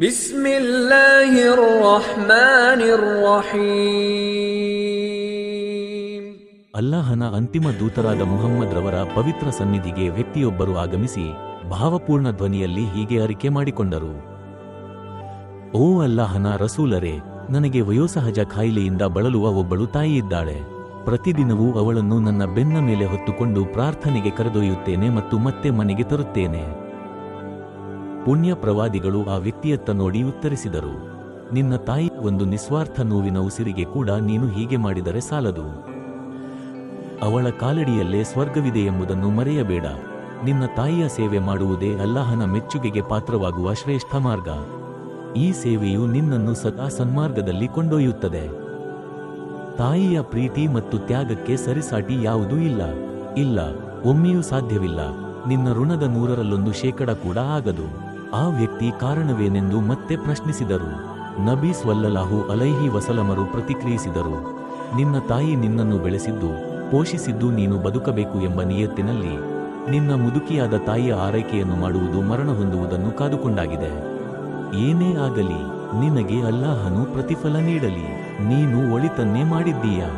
ಬಿಸ್ಮಿಲ್ಲಾಹಿರ್ ರಹ್ಮಾನಿರ್ ರಹೀಮ್. ಅಲ್ಲಾಹನ ಅಂತಿಮ ದೂತರಾದ ಮುಹಮ್ಮದ್ ರವರ ಪವಿತ್ರ ಸನ್ನಿಧಿಗೆ ವ್ಯಕ್ತಿಯೊಬ್ಬರು ಆಗಮಿಸಿ ಭಾವಪೂರ್ಣ ಧ್ವನಿಯಲ್ಲಿ ಹೀಗೆ ಅರಿಕೆ ಮಾಡಿಕೊಂಡರು. ಓ ಅಲ್ಲಾಹನ ರಸೂಲರೇ, ನನಗೆ ವಯೋಸಹಜ ಕಾಯಿಲೆಯಿಂದ ಬಳಲುವ ಒಬ್ಬಳು ತಾಯಿಯಿದ್ದಾಳೆ. ಪ್ರತಿದಿನವೂ ಅವಳನ್ನು ನನ್ನ ಬೆನ್ನ ಮೇಲೆ ಹೊತ್ತುಕೊಂಡು ಪ್ರಾರ್ಥನೆಗೆ ಕರೆದೊಯ್ಯುತ್ತೇನೆ ಮತ್ತು ಮತ್ತೆ ಮನೆಗೆ ತರುತ್ತೇನೆ. ಪುಣ್ಯ ಪ್ರವಾದಿಗಳು ಆ ವ್ಯಕ್ತಿಯತ್ತ ನೋಡಿ ಉತ್ತರಿಸಿದರು, ನಿನ್ನ ತಾಯಿ ಒಂದು ನಿಸ್ವಾರ್ಥ ನೋವಿನ ಉಸಿರಿಗೆ ಕೂಡ ನೀನು ಹೀಗೆ ಮಾಡಿದರೆ ಸಾಲದು. ಅವಳ ಕಾಲಡಿಯಲ್ಲೇ ಸ್ವರ್ಗವಿದೆ ಎಂಬುದನ್ನು ಮರೆಯಬೇಡ. ನಿನ್ನ ತಾಯಿಯ ಸೇವೆ ಮಾಡುವುದೇ ಅಲ್ಲಾಹನ ಮೆಚ್ಚುಗೆಗೆ ಪಾತ್ರವಾಗುವ ಶ್ರೇಷ್ಠ ಮಾರ್ಗ. ಈ ಸೇವೆಯು ನಿನ್ನನ್ನು ಸದಾ ಸನ್ಮಾರ್ಗದಲ್ಲಿ ಕೊಂಡೊಯ್ಯುತ್ತದೆ. ತಾಯಿಯ ಪ್ರೀತಿ ಮತ್ತು ತ್ಯಾಗಕ್ಕೆ ಸರಿಸಾಟಿ ಯಾವುದೂ ಇಲ್ಲ. ಇಲ್ಲ, ಒಮ್ಮೆಯೂ ಸಾಧ್ಯವಿಲ್ಲ. ನಿನ್ನ ಋಣದ 100% ಕೂಡ ಆಗದು. ಆ ವ್ಯಕ್ತಿ ಕಾರಣವೇನೆಂದು ಮತ್ತೆ ಪ್ರಶ್ನಿಸಿದರು. ನಬಿ ಸ್ವಲ್ಲಲ್ಲಾಹು ಅಲೈಹಿ ವಸಲ್ಲಮರು ಪ್ರತಿಕ್ರಿಯಿಸಿದರು, ನಿನ್ನ ತಾಯಿ ನಿನ್ನನ್ನು ಬೆಳೆಸಿದ್ದು, ಪೋಷಿಸಿದ್ದು ನೀನು ಬದುಕಬೇಕು ಎಂಬ ನಿಯತ್ತಿನಲ್ಲಿ. ನಿನ್ನ ಮುದುಕಿಯಾದ ತಾಯಿಯ ಆರೈಕೆಯನ್ನು ಮಾಡುವುದು ಮರಣ ಹೊಂದುವುದನ್ನು ಕಾದುಕೊಂಡಾಗಿದೆ. ಏನೇ ಆಗಲಿ, ನಿನಗೆ ಅಲ್ಲಾಹನು ಪ್ರತಿಫಲ ನೀಡಲಿ. ನೀನು ಒಳಿತನ್ನೇ ಮಾಡಿದ್ದೀಯಾ.